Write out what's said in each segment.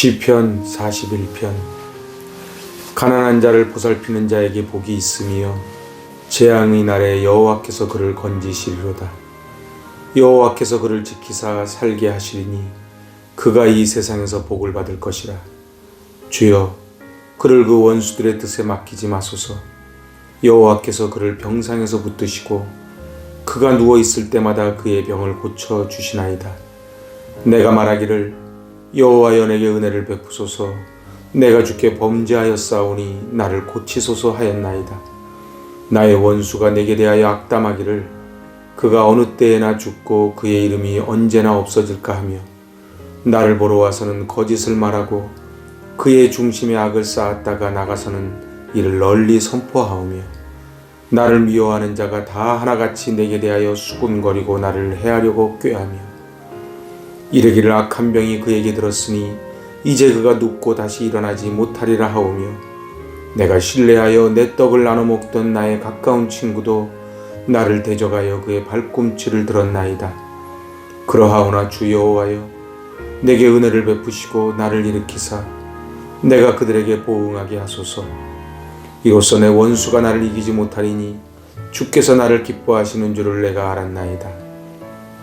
시편 41편. 가난한 자를 보살피는 자에게 복이 있으며 재앙의 날에 여호와께서 그를 건지시리로다. 여호와께서 그를 지키사 살게 하시리니 그가 이 세상에서 복을 받을 것이라. 주여, 그를 그 원수들의 뜻에 맡기지 마소서. 여호와께서 그를 병상에서 붙드시고 그가 누워있을 때마다 그의 병을 고쳐 주시나이다. 내가 말하기를 여호와여 내게 은혜를 베푸소서. 내가 주께 범죄하였사오니 나를 고치소서 하였나이다. 나의 원수가 내게 대하여 악담하기를 그가 어느 때에나 죽고 그의 이름이 언제나 없어질까 하며 나를 보러 와서는 거짓을 말하고 그의 중심에 악을 쌓았다가 나가서는 이를 널리 선포하오며 나를 미워하는 자가 다 하나같이 내게 대하여 수군거리고 나를 해하려고 꾀하며 이르기를 악한 병이 그에게 들었으니 이제 그가 눕고 다시 일어나지 못하리라 하오며 내가 신뢰하여 내 떡을 나눠 먹던 나의 가까운 친구도 나를 대적하여 그의 발꿈치를 들었나이다. 그러하오나 주 여호와여 내게 은혜를 베푸시고 나를 일으키사 내가 그들에게 보응하게 하소서. 이로써 내 원수가 나를 이기지 못하리니 주께서 나를 기뻐하시는 줄을 내가 알았나이다.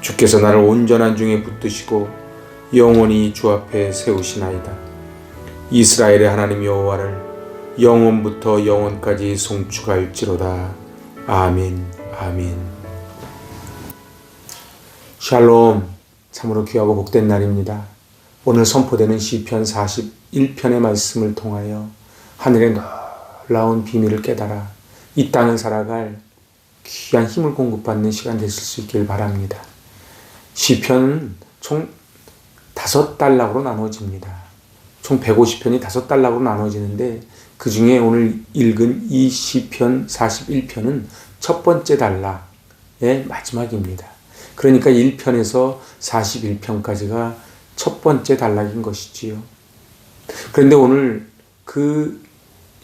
주께서 나를 온전한 중에 붙드시고 영원히 주 앞에 세우시나이다. 이스라엘의 하나님 여호와를 영원부터 영원까지 송축할지로다. 아멘. 아멘. 샬롬. 참으로 귀하고 복된 날입니다. 오늘 선포되는 시편 41편의 말씀을 통하여 하늘의 놀라운 비밀을 깨달아 이 땅을 살아갈 귀한 힘을 공급받는 시간 되실 수 있길 바랍니다. 시편은 총 5단락으로 나누어집니다. 총 150편이 5단락으로 나누어지는데 그 중에 오늘 읽은 이 시편 41편은 첫 번째 단락의 마지막입니다. 그러니까 1편에서 41편까지가 첫 번째 단락인 것이지요. 그런데 오늘 그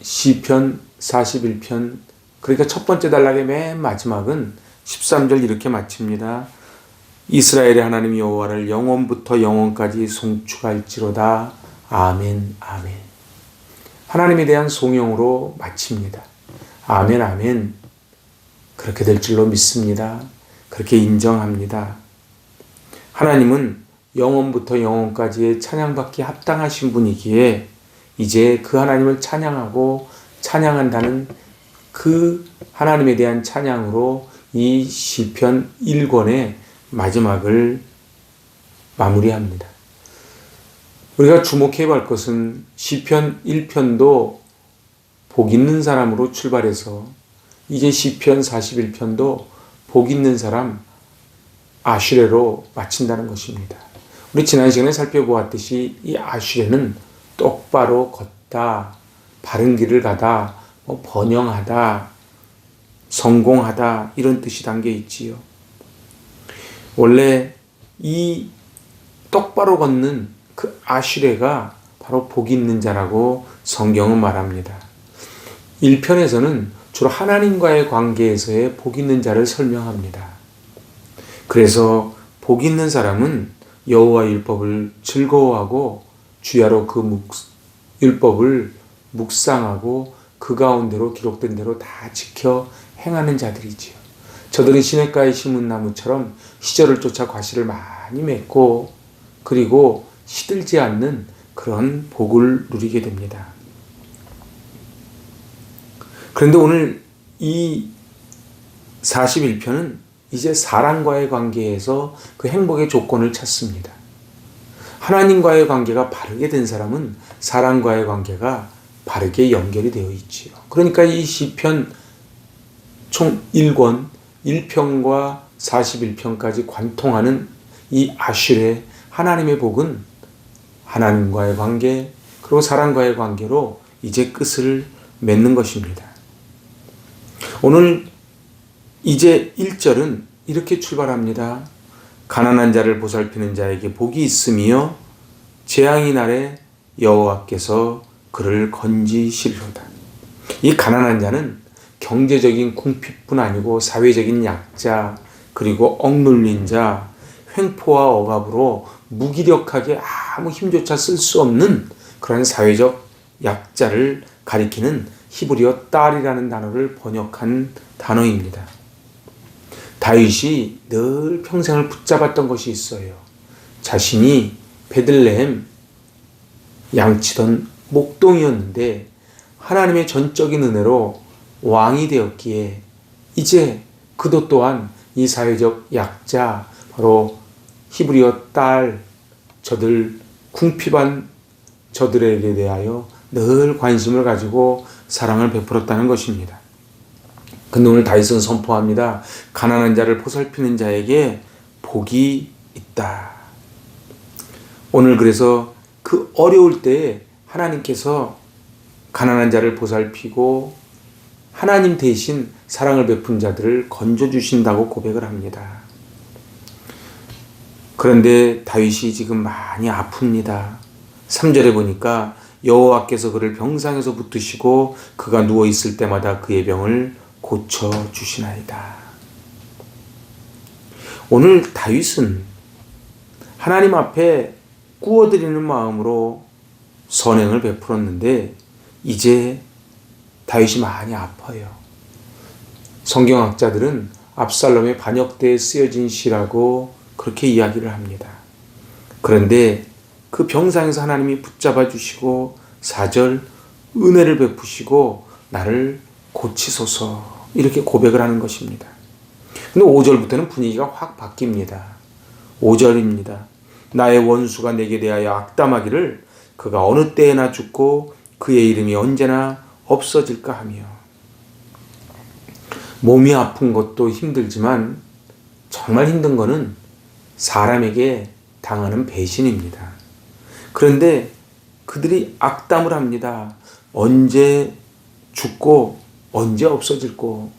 시편 41편, 그러니까 첫 번째 단락의 맨 마지막은 13절 이렇게 마칩니다. 이스라엘의 하나님 여호와를 영원부터 영원까지 송축할지로다. 아멘. 아멘. 하나님에 대한 송영으로 마칩니다. 아멘. 아멘. 그렇게 될 줄로 믿습니다. 그렇게 인정합니다. 하나님은 영원부터 영원까지의 찬양받기 합당하신 분이기에 이제 그 하나님을 찬양하고 찬양한다는 그 하나님에 대한 찬양으로 이 시편 1권의 마지막을 마무리합니다. 우리가 주목해 볼 것은 시편 1편도 복 있는 사람으로 출발해서 이제 시편 41편도 복 있는 사람 아슈레로 마친다는 것입니다. 우리 지난 시간에 살펴보았듯이 이 아슈레는 똑바로 걷다, 바른 길을 가다, 번영하다, 성공하다 이런 뜻이 담겨 있지요. 원래 이 똑바로 걷는 그 아슈레가 바로 복 있는 자라고 성경은 말합니다. 1편에서는 주로 하나님과의 관계에서의 복 있는 자를 설명합니다. 그래서 복 있는 사람은 여호와 율법을 즐거워하고 주야로 그 율법을 묵상하고 그 가운데로 기록된 대로 다 지켜 행하는 자들이지요. 저들은 시냇가에 심은 나무처럼 시절을 쫓아 과실을 많이 맺고 그리고 시들지 않는 그런 복을 누리게 됩니다. 그런데 오늘 이 41편은 이제 사람과의 관계에서 그 행복의 조건을 찾습니다. 하나님과의 관계가 바르게 된 사람은 사람과의 관계가 바르게 연결이 되어 있지요. 그러니까 이 시편 총 1권 1편과 41편까지 관통하는 이 아슈레 하나님의 복은 하나님과의 관계 그리고 사람과의 관계로 이제 끝을 맺는 것입니다. 오늘 이제 1절은 이렇게 출발합니다. 가난한 자를 보살피는 자에게 복이 있으며 재앙의 날에 여호와께서 그를 건지시리로다. 이 가난한 자는 경제적인 궁핍뿐 아니고 사회적인 약자 그리고 억눌린 자, 횡포와 억압으로 무기력하게 아무 힘조차 쓸 수 없는 그런 사회적 약자를 가리키는 히브리어 딸이라는 단어를 번역한 단어입니다. 다윗이 늘 평생을 붙잡았던 것이 있어요. 자신이 베들레헴 양치던 목동이었는데 하나님의 전적인 은혜로 왕이 되었기에 이제 그도 또한 이 사회적 약자, 바로 히브리어 딸, 저들 궁핍한 저들에게 대하여 늘 관심을 가지고 사랑을 베풀었다는 것입니다. 근데 오늘 다윗은 선포합니다. 가난한 자를 보살피는 자에게 복이 있다. 오늘 그래서 그 어려울 때에 하나님께서 가난한 자를 보살피고 하나님 대신 사랑을 베푼 자들을 건져주신다고 고백을 합니다. 그런데 다윗이 지금 많이 아픕니다. 3절에 보니까 여호와께서 그를 병상에서 붙드시고 그가 누워있을 때마다 그의 병을 고쳐주시나이다. 오늘 다윗은 하나님 앞에 구워드리는 마음으로 선행을 베풀었는데 이제 다윗이 많이 아파요. 성경학자들은 압살롬의 반역대에 쓰여진 시라고 그렇게 이야기를 합니다. 그런데 그 병상에서 하나님이 붙잡아 주시고 4절 은혜를 베푸시고 나를 고치소서 이렇게 고백을 하는 것입니다. 근데 5절부터는 분위기가 확 바뀝니다. 5절입니다. 나의 원수가 내게 대하여 악담하기를 그가 어느 때에나 죽고 그의 이름이 언제나 없어질까 하며. 몸이 아픈 것도 힘들지만 정말 힘든 거는 사람에게 당하는 배신입니다. 그런데 그들이 악담을 합니다. 언제 죽고 언제 없어질고.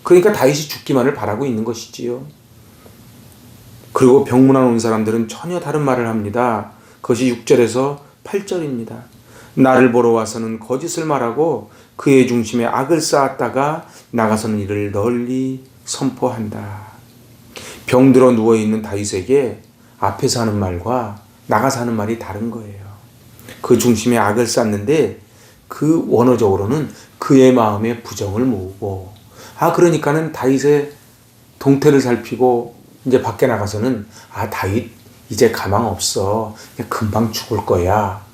그러니까 다윗이 죽기만을 바라고 있는 것이지요. 그리고 병문안 온 사람들은 전혀 다른 말을 합니다. 그것이 6절에서 8절입니다. 나를 보러 와서는 거짓을 말하고 그의 중심에 악을 쌓았다가 나가서는 이를 널리 선포한다. 병들어 누워있는 다윗에게 앞에서 하는 말과 나가서 하는 말이 다른 거예요. 그 중심에 악을 쌓는데 그 원어적으로는 그의 마음에 부정을 모으고, 그러니까는 다윗의 동태를 살피고 이제 밖에 나가서는 다윗 이제 가망 없어. 그냥 금방 죽을 거야.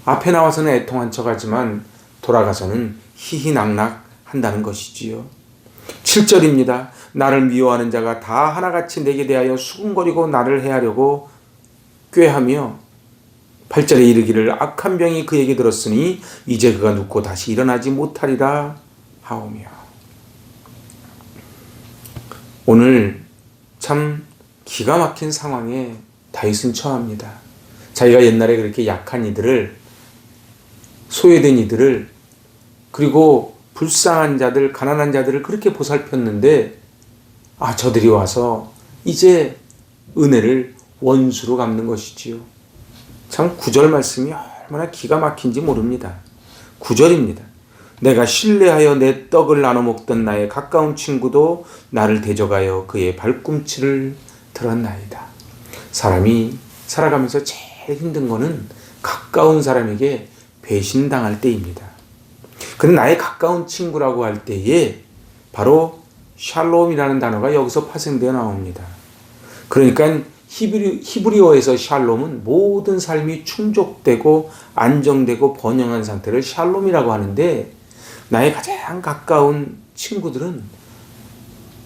앞에 나와서는 애통한 척하지만 돌아가서는 희희낙낙 한다는 것이지요. 7절입니다. 나를 미워하는 자가 다 하나같이 내게 대하여 수군거리고 나를 해하려고 꾀하며 8절에 이르기를 악한 병이 그에게 들었으니 이제 그가 눕고 다시 일어나지 못하리라 하오며. 오늘 참 기가 막힌 상황에 다윗은 처합니다. 자기가 옛날에 그렇게 약한 이들을, 소외된 이들을, 그리고 불쌍한 자들, 가난한 자들을 그렇게 보살폈는데 저들이 와서 이제 은혜를 원수로 갚는 것이지요. 참 9절 말씀이 얼마나 기가 막힌지 모릅니다. 9절입니다. 내가 신뢰하여 내 떡을 나눠 먹던 나의 가까운 친구도 나를 대적하여 그의 발꿈치를 들었나이다. 사람이 살아가면서 제일 힘든 거는 가까운 사람에게 배신당할 때입니다. 그런데 나의 가까운 친구라고 할 때에 바로 샬롬이라는 단어가 여기서 파생되어 나옵니다. 그러니까 히브리어에서 샬롬은 모든 삶이 충족되고 안정되고 번영한 상태를 샬롬이라고 하는데, 나의 가장 가까운 친구들은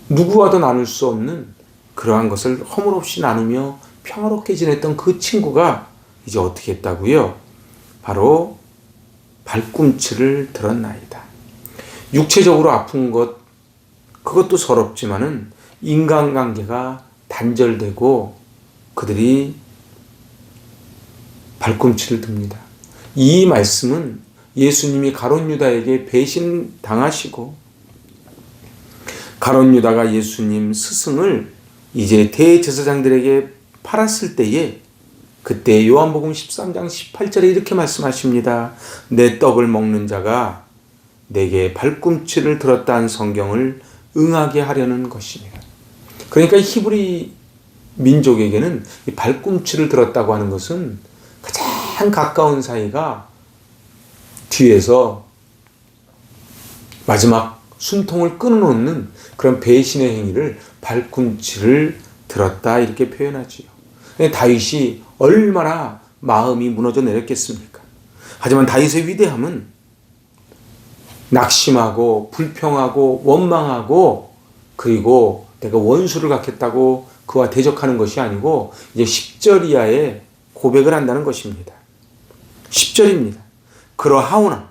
누구와도 나눌 수 없는 그러한 것을 허물없이 나누며 평화롭게 지냈던 그 친구가 이제 어떻게 했다고요? 바로 발꿈치를 들었나이다. 육체적으로 아픈 것, 그것도 서럽지만은 인간관계가 단절되고 그들이 발꿈치를 듭니다. 이 말씀은 예수님이 가룟 유다에게 배신당하시고 가룟 유다가 예수님 스승을 이제 대제사장들에게 팔았을 때에, 그때 요한복음 13장 18절에 이렇게 말씀하십니다. 내 떡을 먹는 자가 내게 발꿈치를 들었다는 성경을 응하게 하려는 것입니다. 그러니까 히브리 민족에게는 이 발꿈치를 들었다고 하는 것은 가까운 사이가 뒤에서 마지막 숨통을 끊어놓는 그런 배신의 행위를 발꿈치를 들었다 이렇게 표현하지요. 다윗이 얼마나 마음이 무너져 내렸겠습니까? 하지만 다윗의 위대함은 낙심하고 불평하고 원망하고 그리고 내가 원수를 갖겠다고 그와 대적하는 것이 아니고 이제 10절 이하에 고백을 한다는 것입니다. 10절입니다. 그러하오나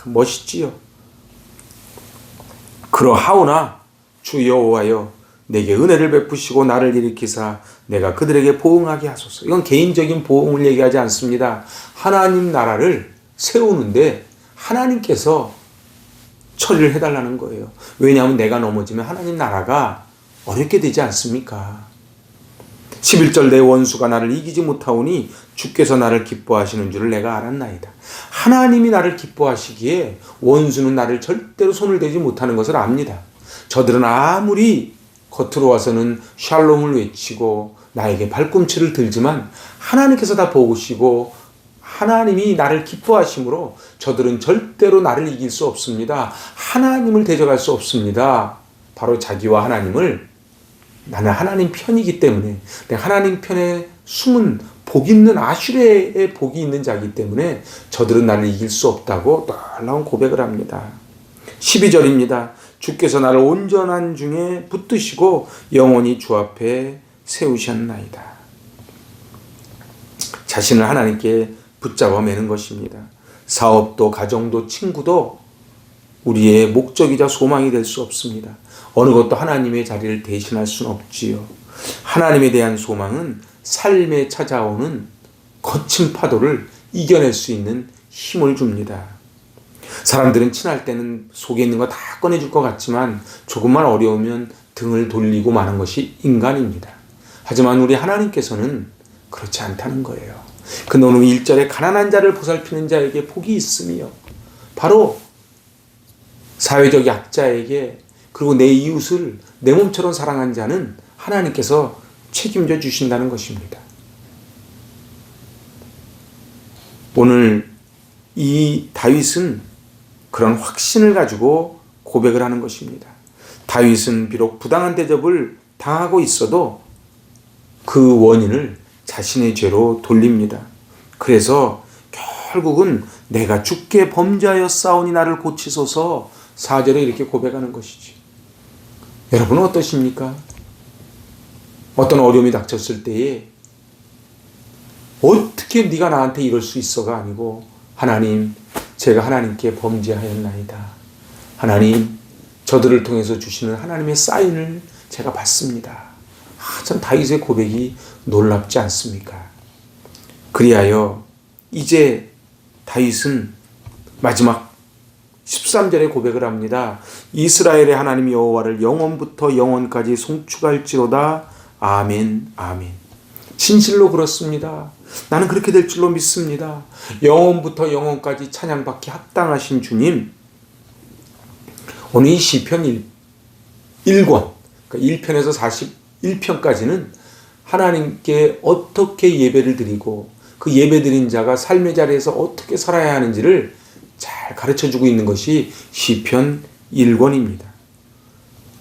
멋있지요. 그러하오나 주 여호와여 내게 은혜를 베푸시고 나를 일으키사 내가 그들에게 보응하게 하소서. 이건 개인적인 보응을 얘기하지 않습니다. 하나님 나라를 세우는데 하나님께서 처리를 해달라는 거예요. 왜냐하면 내가 넘어지면 하나님 나라가 어렵게 되지 않습니까? 11절 내 원수가 나를 이기지 못하오니 주께서 나를 기뻐하시는 줄을 내가 알았나이다. 하나님이 나를 기뻐하시기에 원수는 나를 절대로 손을 대지 못하는 것을 압니다. 저들은 아무리 겉으로 와서는 샬롬을 외치고 나에게 발꿈치를 들지만 하나님께서 다 보시고 하나님이 나를 기뻐하심으로 저들은 절대로 나를 이길 수 없습니다. 하나님을 대적할 수 없습니다. 바로 자기와 하나님을 나는 하나님 편이기 때문에 내가 하나님 편에 숨은 복 있는 아슈레의 복이 있는 자이기 때문에 저들은 나를 이길 수 없다고 놀라운 고백을 합니다. 12절입니다. 주께서 나를 온전한 중에 붙드시고 영원히 주 앞에 세우셨나이다. 자신을 하나님께 붙잡아 매는 것입니다. 사업도 가정도 친구도 우리의 목적이자 소망이 될 수 없습니다. 어느 것도 하나님의 자리를 대신할 수는 없지요. 하나님에 대한 소망은 삶에 찾아오는 거친 파도를 이겨낼 수 있는 힘을 줍니다. 사람들은 친할 때는 속에 있는 거 다 꺼내줄 것 같지만 조금만 어려우면 등을 돌리고 마는 것이 인간입니다. 하지만 우리 하나님께서는 그렇지 않다는 거예요. 그 너는 1절에 가난한 자를 보살피는 자에게 복이 있으며 바로 사회적 약자에게 그리고 내 이웃을 내 몸처럼 사랑한 자는 하나님께서 책임져 주신다는 것입니다. 오늘 이 다윗은 그런 확신을 가지고 고백을 하는 것입니다. 다윗은 비록 부당한 대접을 당하고 있어도 그 원인을 자신의 죄로 돌립니다. 그래서 결국은 내가 주께 범죄하였사오니 나를 고치소서 4절에 이렇게 고백하는 것이지. 여러분은 어떠십니까? 어떤 어려움이 닥쳤을 때에 어떻게 네가 나한테 이럴 수 있어가 아니고 하나님 제가 하나님께 범죄하였나이다. 하나님 저들을 통해서 주시는 하나님의 사인을 제가 받습니다. 참 다윗의 고백이 놀랍지 않습니까? 그리하여 이제 다윗은 마지막 13절에 고백을 합니다. 이스라엘의 하나님 여호와를 영원부터 영원까지 송축할지로다. 아멘 아멘. 진실로 그렇습니다. 나는 그렇게 될 줄로 믿습니다. 영원부터 영원까지 찬양받기 합당하신 주님, 오늘 이 시편 1권 그러니까 1편에서 41편까지는 하나님께 어떻게 예배를 드리고 그 예배드린 자가 삶의 자리에서 어떻게 살아야 하는지를 잘 가르쳐주고 있는 것이 시편 1권입니다.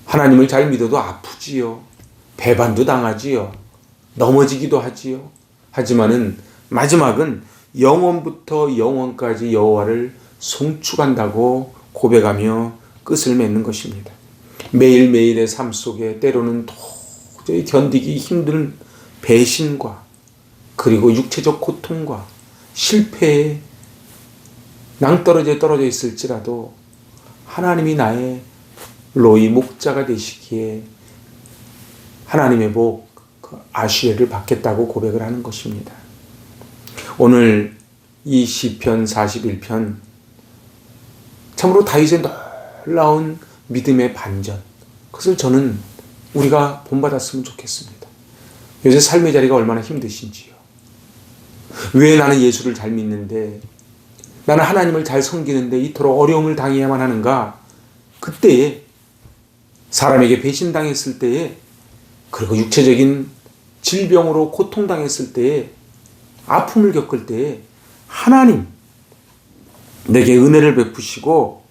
하나님을 잘 믿어도 아프지요. 배반도 당하지요. 넘어지기도 하지요. 하지만은 마지막은 영원부터 영원까지 여호와를 송축한다고 고백하며 끝을 맺는 것입니다. 매일매일의 삶 속에 때로는 도저히 견디기 힘든 배신과 그리고 육체적 고통과 실패에 낭떠러지에 떨어져 있을지라도 하나님이 나의 로이 목자가 되시기에 하나님의 복 그 아슈레를 받겠다고 고백을 하는 것입니다. 오늘 이 시편 41편 참으로 다윗의 놀라운 믿음의 반전, 그것을 저는 우리가 본받았으면 좋겠습니다. 요새 삶의 자리가 얼마나 힘드신지요. 왜 나는 예수를 잘 믿는데 나는 하나님을 잘 섬기는데 이토록 어려움을 당해야만 하는가? 그때에 사람에게 배신당했을 때에 그리고 육체적인 질병으로 고통당했을 때에 아픔을 겪을 때 하나님 내게 은혜를 베푸시고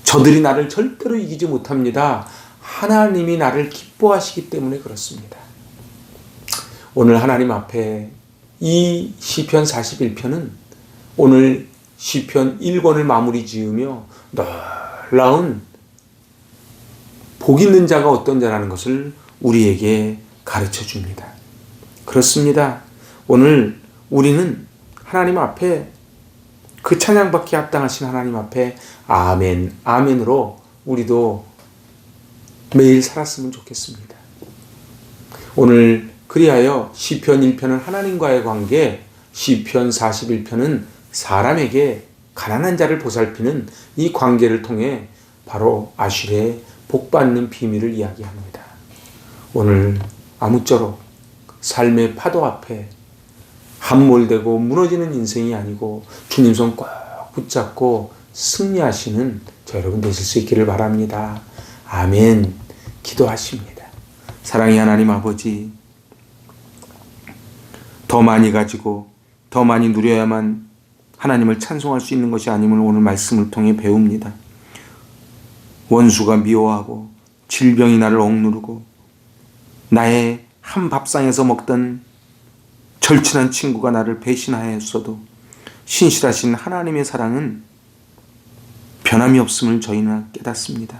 저들이 나를 절대로 이기지 못합니다. 하나님이 나를 기뻐하시기 때문에 그렇습니다. 오늘 하나님 앞에 이 시편 41편은 오늘 시편 1권을 마무리 지으며 놀라운 복 있는 자가 어떤 자라는 것을 우리에게 가르쳐 줍니다. 그렇습니다. 오늘 우리는 하나님 앞에 그 찬양받기 합당하신 하나님 앞에 아멘, 아멘으로 우리도 매일 살았으면 좋겠습니다. 오늘 그리하여 시편 1편은 하나님과의 관계, 시편 41편은 사람에게 가난한 자를 보살피는 이 관계를 통해 바로 아슐의 복받는 비밀을 이야기합니다. 오늘 아무쪼록 삶의 파도 앞에 함몰되고 무너지는 인생이 아니고 주님 손 꼭 붙잡고 승리하시는 저 여러분 되실 수 있기를 바랍니다. 아멘. 기도하십니다. 사랑의 하나님 아버지, 더 많이 가지고 더 많이 누려야만 하나님을 찬송할 수 있는 것이 아님을 오늘 말씀을 통해 배웁니다. 원수가 미워하고 질병이 나를 억누르고 나의 한 밥상에서 먹던 절친한 친구가 나를 배신하였어도 신실하신 하나님의 사랑은 변함이 없음을 저희는 깨닫습니다.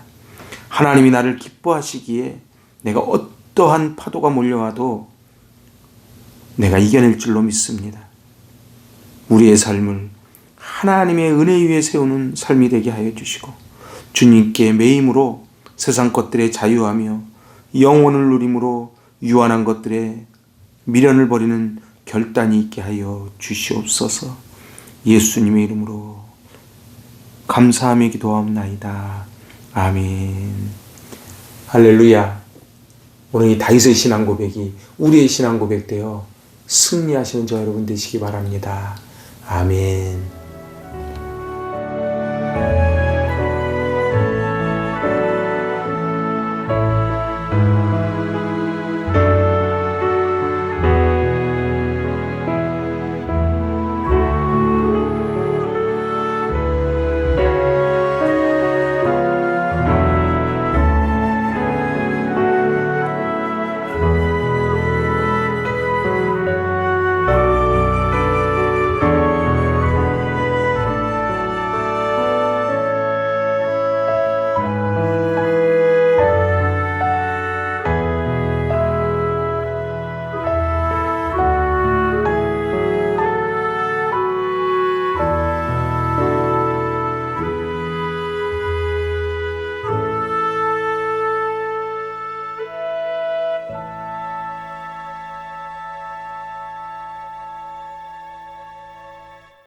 하나님이 나를 기뻐하시기에 내가 어떠한 파도가 몰려와도 내가 이겨낼 줄로 믿습니다. 우리의 삶을 하나님의 은혜 위에 세우는 삶이 되게 하여 주시고 주님께 매임으로 세상 것들에 자유하며 영혼을 누림으로 유한한 것들에 미련을 버리는 결단이 있게 하여 주시옵소서. 예수님의 이름으로 감사하며 기도하옵나이다. 아멘. 할렐루야. 오늘 이 다윗의 신앙 고백이 우리의 신앙 고백 되어 승리하시는 저 여러분 되시기 바랍니다. 아멘.